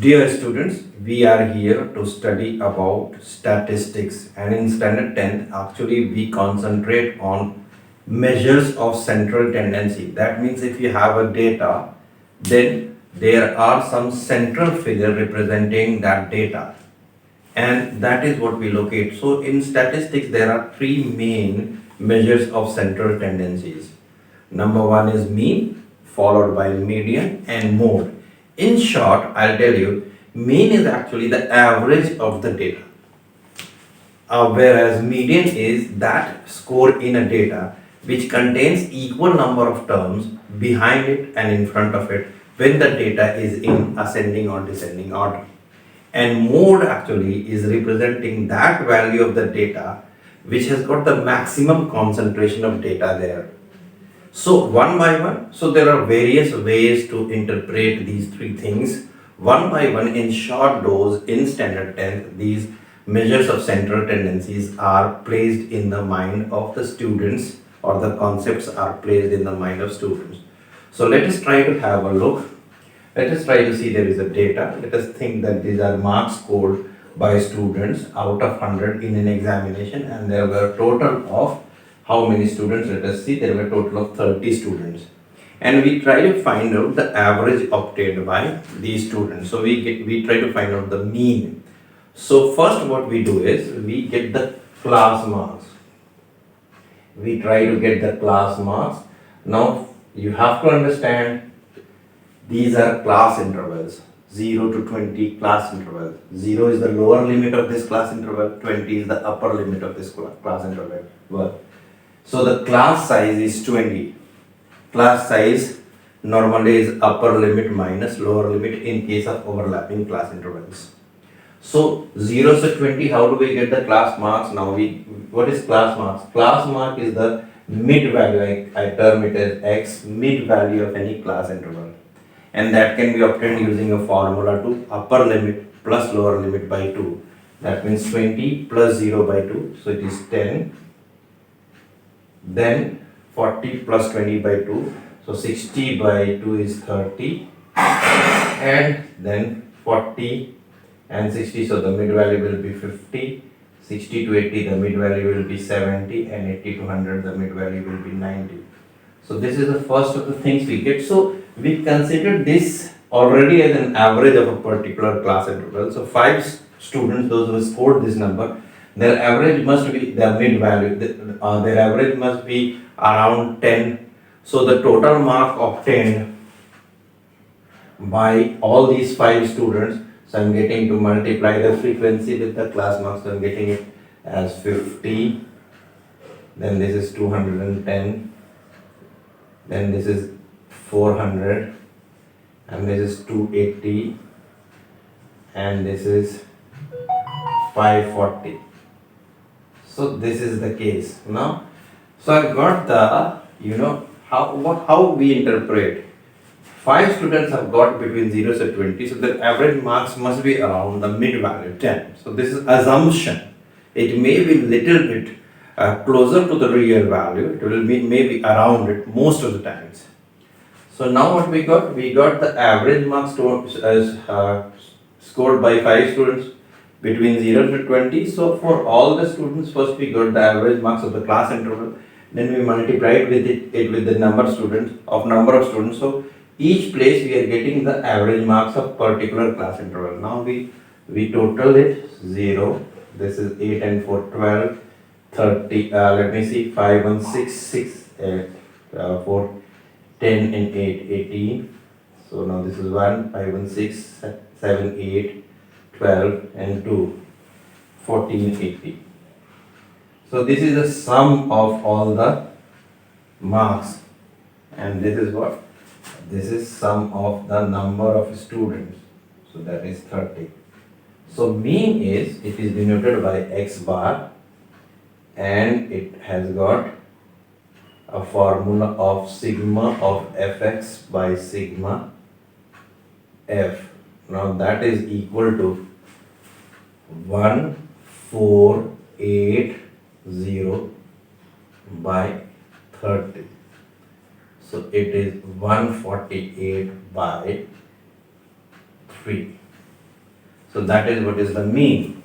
Dear students, we are here to study about statistics, and in standard 10th actually we concentrate on measures of central tendency. That means if you have a data, then there are some central figure representing that data, and that is what we locate. So in statistics there are three main measures of central tendencies. Number one is mean, followed by median and mode. In short, I'll tell you, mean is actually the average of the data, whereas median is that score in a data which contains equal number of terms behind it and in front of it when the data is in ascending or descending order. And mode actually is representing that value of the data which has got the maximum concentration of data there. So one by one, so there are various ways to interpret these three things. One by one, in short dose, in standard 10th, these measures of central tendencies are placed in the mind of the students, or the concepts are placed in the mind of students. So let us try to have a look. Let us try to see there is a data. Let us think that these are marks scored by students out of 100 in an examination, and there were a total of how many students? Let us see, there were a total of 30 students, and we try to find out the average obtained by these students. So we try to find out the mean. So first what we do is we get the class marks. We try to get the class marks. Now you have to understand, these are class intervals, 0 to 20 class interval. 0 is the lower limit of this class interval, 20 is the upper limit of this class interval. Well, so the class size is 20. Class size normally is upper limit minus lower limit in case of overlapping class intervals. So 0 to 20, how do we get the class marks? Now what is class marks? Class mark is the mid value, I term it as x, mid value of any class interval. And that can be obtained using a formula to upper limit plus lower limit by 2. That means 20 plus 0 by 2, so it is 10. Then 40 plus 20 by 2, so 60 by 2 is 30, and then 40 and 60, so the mid value will be 50, 60 to 80 the mid value will be 70, and 80 to 100 the mid value will be 90. So this is the first of the things we get. So we consider this already as an average of a particular class interval. So 5 students, those who scored this number, their average must be their mid value, their average must be around 10. So the total mark obtained by all these 5 students, so I'm getting to multiply the frequency with the class marks, so I'm getting it as 50, then this is 210, then this is 400, and this is 280, and this is 540. So this is the case now. So I've got the, how we interpret. 5 students have got between 0 to 20, so the average marks must be around the mid value 10. So this is assumption. It may be little bit closer to the real value. It will be maybe around it most of the times. So now what we got? We got the average marks scored by 5 students between 0 to 20. So for all the students, first we got the average marks of the class interval, then we multiplied with it with the number of students. So each place we are getting the average marks of particular class interval. Now we total it 0. This is 8 and 4, 12, 30. Let me see, 5 and 6, 6, 4, 10 and 8, 18. So now this is 1, 5 and 6, 7, 8, 12 and 2, 14, 80. So this is the sum of all the marks, and this is what? This is sum of the number of students, so that is 30. So mean is, it is denoted by x bar, and it has got a formula of sigma of fx by sigma f. Now that is equal to 1480 by 30. So it is 148 by 3. So that is what is the mean.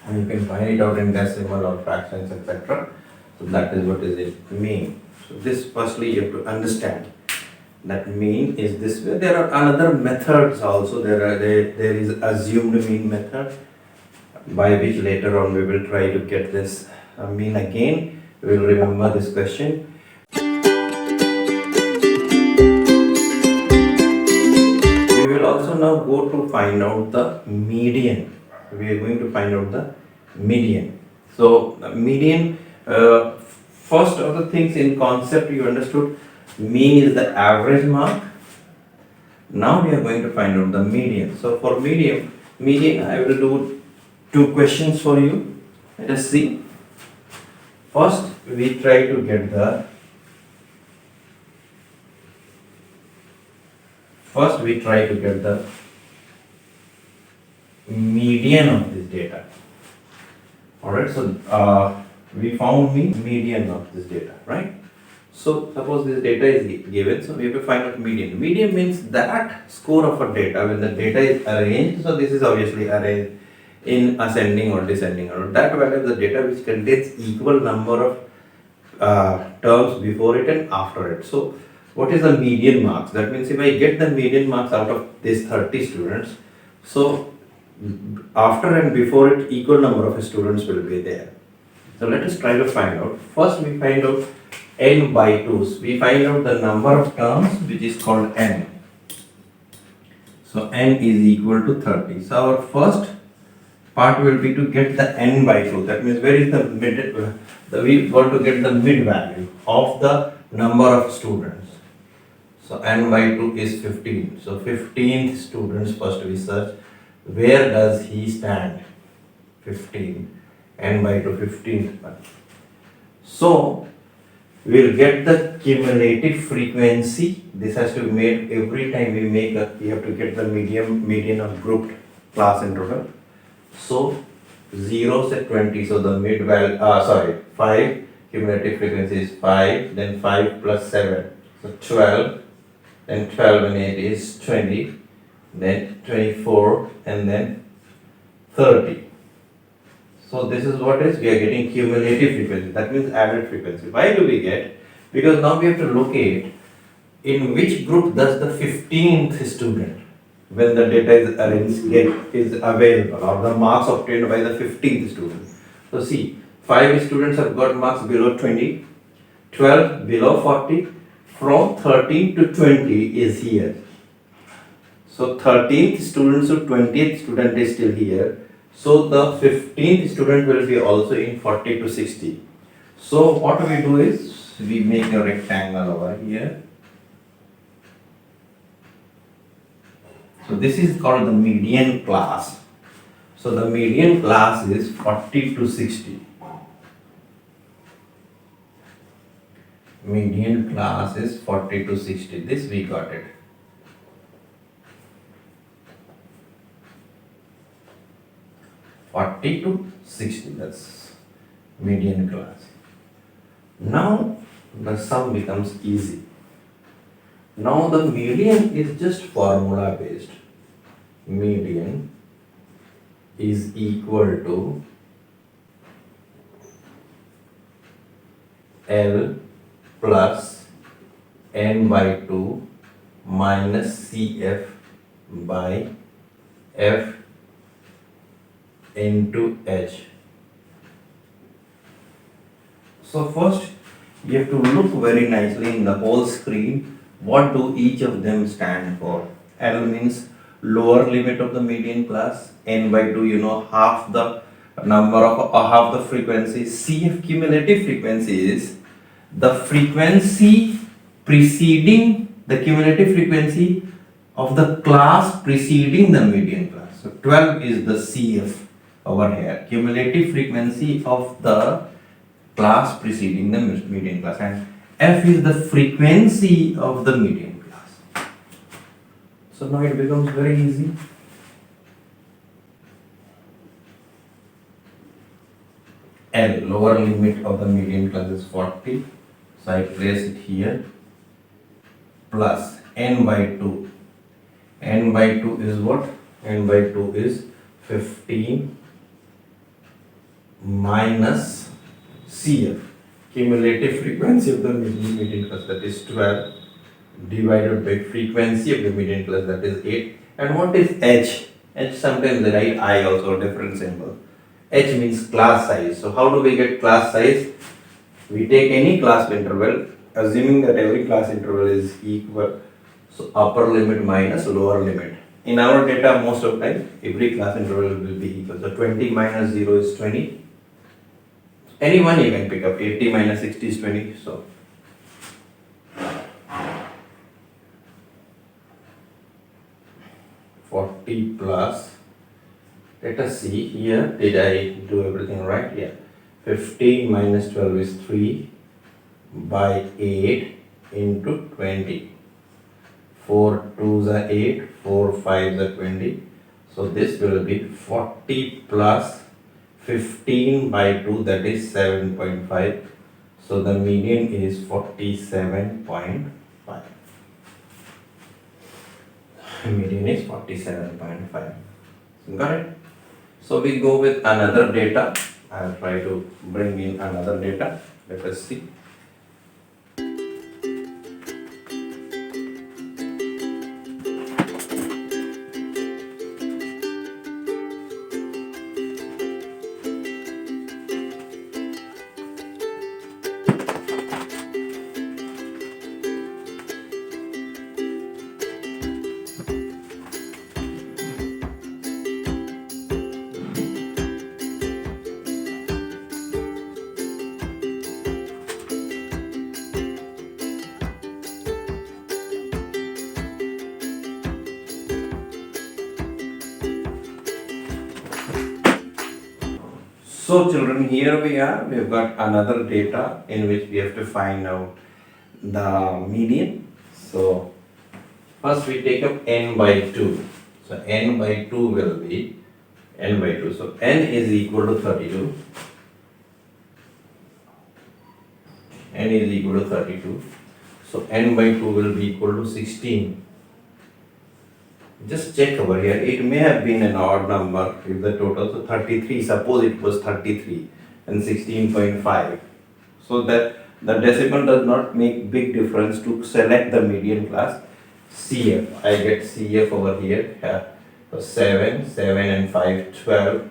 And you can find it out in decimal or fractions, etc. So that is what is it mean. So this firstly you have to understand that mean is this way. There are another methods also. There is assumed mean method, by which later on we will try to get this mean again. We will remember this question. We will also now go to find out the median. We are going to find out the median. So median, first of the things in concept you understood, mean is the average mark. Now we are going to find out the median. So for median I will do two questions for you. Let us see. First we try to get the median of this data. Alright, so we found median of this data, right? So suppose this data is given, so we have to find out median. Median means that score of a data when the data is arranged. So this is obviously arranged in ascending or descending order. That value of the data which contains equal number of terms before it and after it. So what is the median marks? That means if I get the median marks out of these 30 students, so after and before it equal number of students will be there. So let us try to find out. First we find out n by 2s. We find out the number of terms which is called n. So n is equal to 30. So our first part will be to get the n by 2. That means where is the mid, we want to get the mid value of the number of students. So n by 2 is 15. So 15th students first we search. Where does he stand? 15. N by 2, 15th one. So we'll get the cumulative frequency. This has to be made every time we make a, we have to get the median of grouped class in total. So 0 at 20, so the mid value, 5, cumulative frequency is 5, then 5 plus 7, so 12, then 12 and 8 is 20, then 24 and then 30. So this is what is, we are getting cumulative frequency, that means average frequency. Why do we get? Because now we have to locate in which group does the 15th student, when the data is arranged, is available, or the marks obtained by the 15th student. So see, 5 students have got marks below 20, 12 below 40, from 13 to 20 is here. So 13th student to 20th student is still here. So the 15th student will be also in 40 to 60. So what we do is, we make a rectangle over here. So this is called the median class. So the median class is 40 to 60. Median class is 40 to 60. This we got it. (40 to 60), that's median class. Now the sum becomes easy. Now the median is just formula based. Median is equal to L plus n by 2 minus CF by F into H. So first you have to look very nicely in the whole screen. What do each of them stand for? L means lower limit of the median class. N by 2, you know, half the number of half the frequency. CF, cumulative frequency, is the frequency preceding the cumulative frequency of the class preceding the median class. So 12 is the CF over here, cumulative frequency of the class preceding the median class, and F is the frequency of the median class. So now it becomes very easy. L, lower limit of the median class, is 40, so I place it here, plus n by 2. N by 2 is what? n by 2 is 15 minus CF, cumulative frequency of the median class, that is 12, divided by frequency of the median class, that is 8. And what is H? H, sometimes they write I also, different symbol. H means class size. So how do we get class size? We take any class interval, assuming that every class interval is equal. So upper limit minus lower limit. In our data, most of the time, every class interval will be equal. So 20 minus 0 is 20. Any one you can pick up. 80 minus 60 is 20. So 40 plus, let us see here, did I do everything right? Yeah. 15 minus 12 is 3 by 8 into 20. 4 2s are 8, 4 5s are 20. So this will be 40 plus 15 by 2, that is 7.5. So the median is 47.5. Median is 47.5. Got it? So we go with another data. I'll try to bring in another data. Let us see. So children, here we are, we have got another data in which we have to find out the median. So first we take up n by 2. So n by 2 will be n by 2. So n is equal to 32. N is equal to 32. So n by 2 will be equal to 16. Just check over here, it may have been an odd number if the total, so 33, suppose it was 33 and 16.5. So that the decimal does not make big difference to select the median class. CF, I get CF over here, so 7, 7 and 5, 12,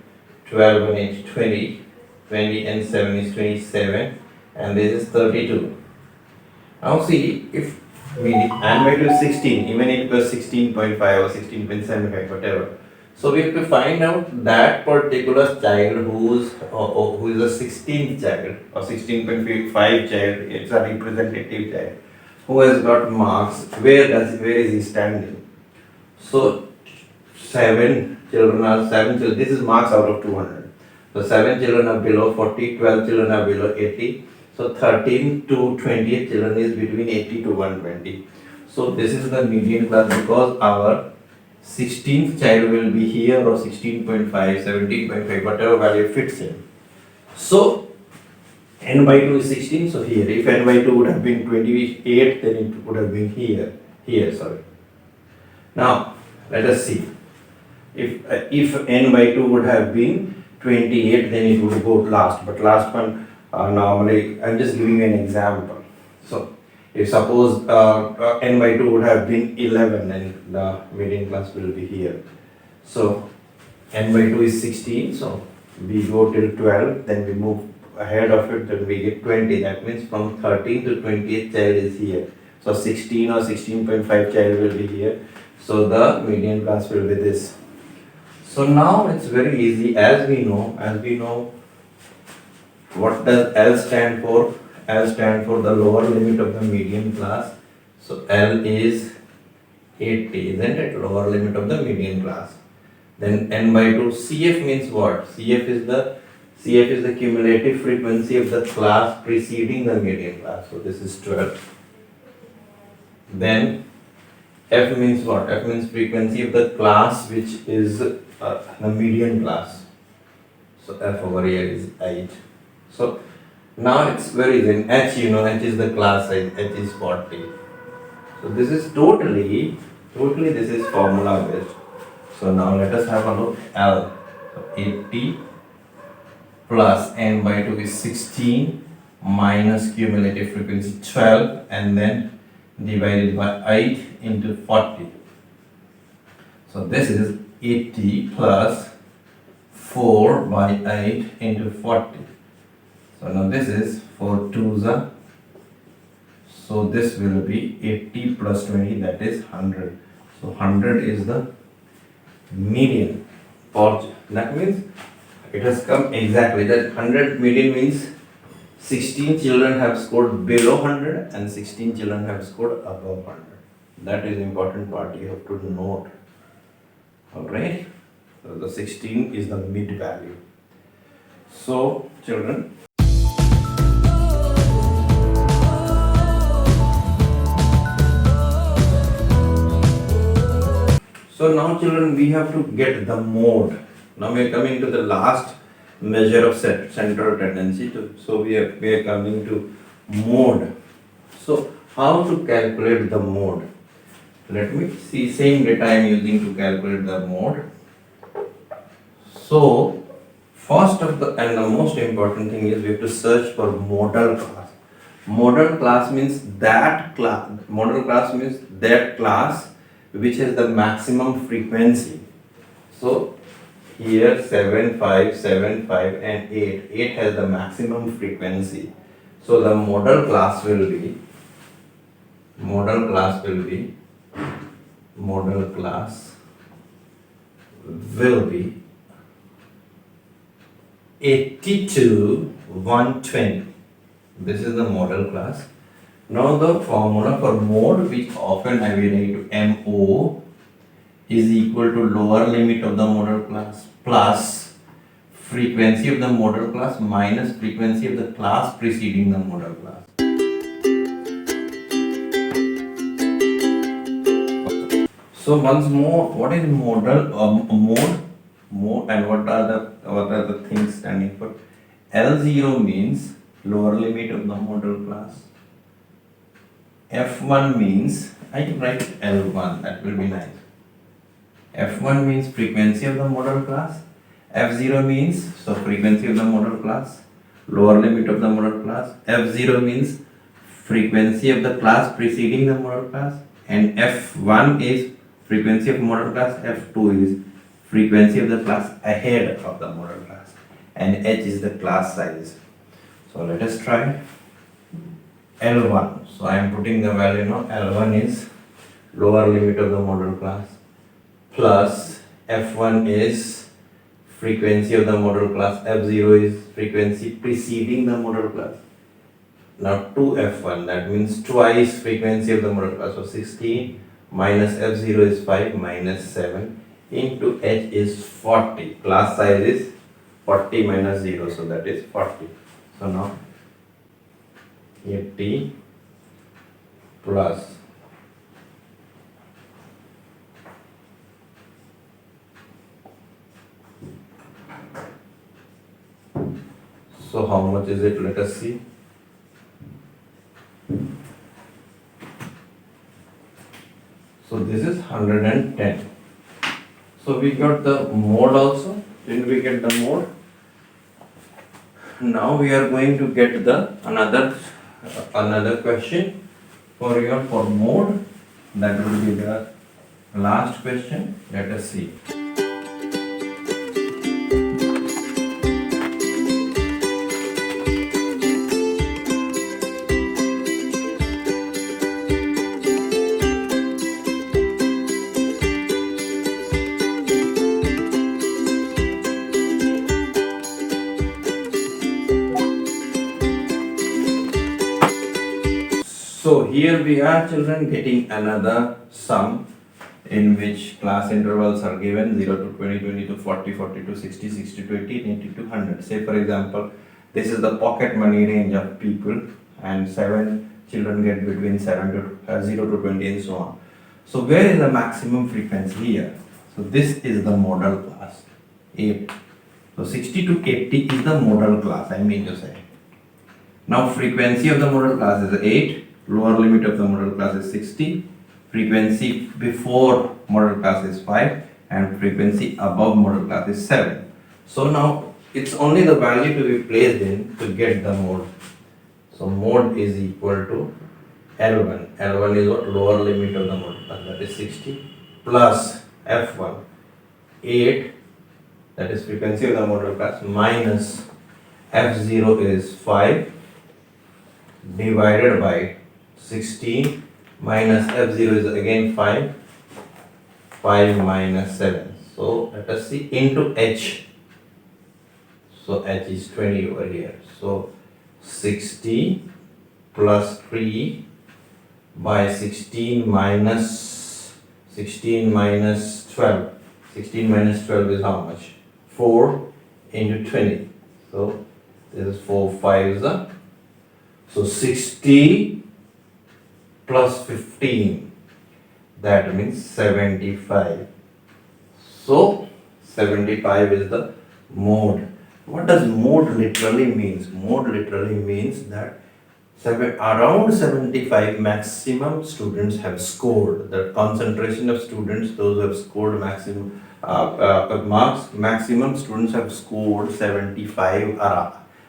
12 and 8, 20, 20 and 7 is 27, and this is 32. Now see, if n by 2 is 16, even if it was 16.5 or 16.75, whatever. So we have to find out that particular child who is a 16th child or 16.5 child, it's a representative child, who has got marks, where is he standing? So 7 children, this is marks out of 200. So 7 children are below 40, 12 children are below 80. So 13 to 20 children is between 80 to 120. So this is the median class because our 16th child will be here or 16.5, 17.5, whatever value fits in. So n by 2 is 16, so here, if n by 2 would have been 28, then it would have been here, sorry. Now, let us see. If n by 2 would have been 28, then it would go last, but last one, normally, I'm just giving you an example. So, if suppose n by 2 would have been 11, then the median class will be here. So, n by 2 is 16, so we go till 12, then we move ahead of it, then we get 20. That means from 13 to 20th child is here. So, 16 or 16.5 child will be here. So, the median class will be this. So, now it's very easy, as we know, what does L stand for? L stand for the lower limit of the median class. So L is 80, isn't it? Lower limit of the median class. Then n by 2. CF means what? CF is the cumulative frequency of the class preceding the median class. So this is 12. Then F means what? F means frequency of the class which is the median class. So F over here is 8. So now it's very easy. H, H is the class size, H is 40. So this is totally this is formula based. So now let us have a look. L. So 80 plus n by 2 is 16 minus cumulative frequency 12 and then divided by 8 into 40. So this is 80 plus 4 by 8 into 40. So now this is 4 2s are. So this will be 80 plus 20, that is 100. So 100 is the median. That means it has come exactly. That 100 median means 16 children have scored below 100 and 16 children have scored above 100. That is important part you have to note. Alright. So the 16 is the mid value. So children, so now children, we have to get the mode. Now we are coming to the last measure of central tendency. So we are coming to mode. So how to calculate the mode? Let me see, same data I am using to calculate the mode. So first of the and the most important thing is we have to search for modal class. Modal class means that class. Modal class means that class which has the maximum frequency. So here 7, 5, 7, 5 and 8. 8 has the maximum frequency. So the modal class will be 80 to 120. This is the modal class. Now the formula for mode, which often I will write to MO, is equal to lower limit of the modal class plus frequency of the modal class minus frequency of the class preceding the modal class. So once more, what is modal mode and what are the things standing for? L0 means lower limit of the modal class. F1 means, I can write L1, that will be nice. F1 means frequency of the modal class. F0 means, so frequency of the modal class, lower limit of the modal class. F0 means frequency of the class preceding the modal class. And F1 is frequency of modal class. F2 is frequency of the class ahead of the modal class. And H is the class size. So let us try L1. So I am putting the value now. L1 is lower limit of the modal class plus F1 is frequency of the modal class. F0 is frequency preceding the modal class. Now 2F1, that means twice frequency of the modal class. So 16 minus F0 is 5 minus 7 into H is 40. Class size is 40 minus 0, so that is 40. So now 80 plus so how much is it? Let us see. So this is 110. So we got the mode also. Didn't we get the mode? Now we are going to get the another question for mode. That will be the last question. Let us see. So here we are, children, getting another sum in which class intervals are given 0 to 20, 20 to 40, 40 to 60, 60 to 80, 80 to 100. Say for example, this is the pocket money range of people and 7 children get between 0 to 20 and so on. So where is the maximum frequency here? So this is the modal class, 8. So 60 to 80 is the modal class, I mean to say. Now frequency of the modal class is 8. Lower limit of the modal class is 60. Frequency before modal class is 5 and frequency above model class is 7. So now it's only the value to be placed in to get the mode. So mode is equal to L1. L1 is what? Lower limit of the model class, that is 60, plus F1, 8, that is frequency of the model class, minus F0 is 5 divided by 16 minus F0 is again 5, 5 minus 7. So let us see into H. So H is 20 over here. So 60 plus 3 by 16 minus 12. 16 minus 12 is how much? 4 into 20. So this is 4 5s. So 60 plus 15, that means 75. So 75 is the mode. What does mode literally means? Mode literally means that around 75 maximum students have scored. The concentration of students, those who have scored maximum marks, maximum students have scored 75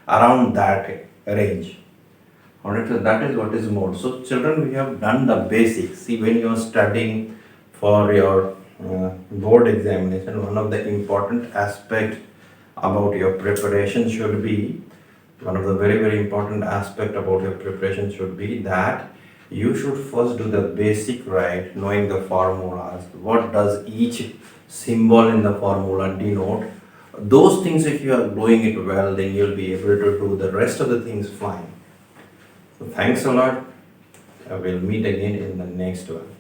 around that range. Alright, so that is what is mode. So children, we have done the basics. See, when you are studying for your board examination, one of the important aspect about your preparation should be, one of the very important aspect about your preparation should be that you should first do the basic right, knowing the formulas. What does each symbol in the formula denote? Those things, if you are doing it well, then you'll be able to do the rest of the things fine. So thanks a lot. We'll meet again in the next one.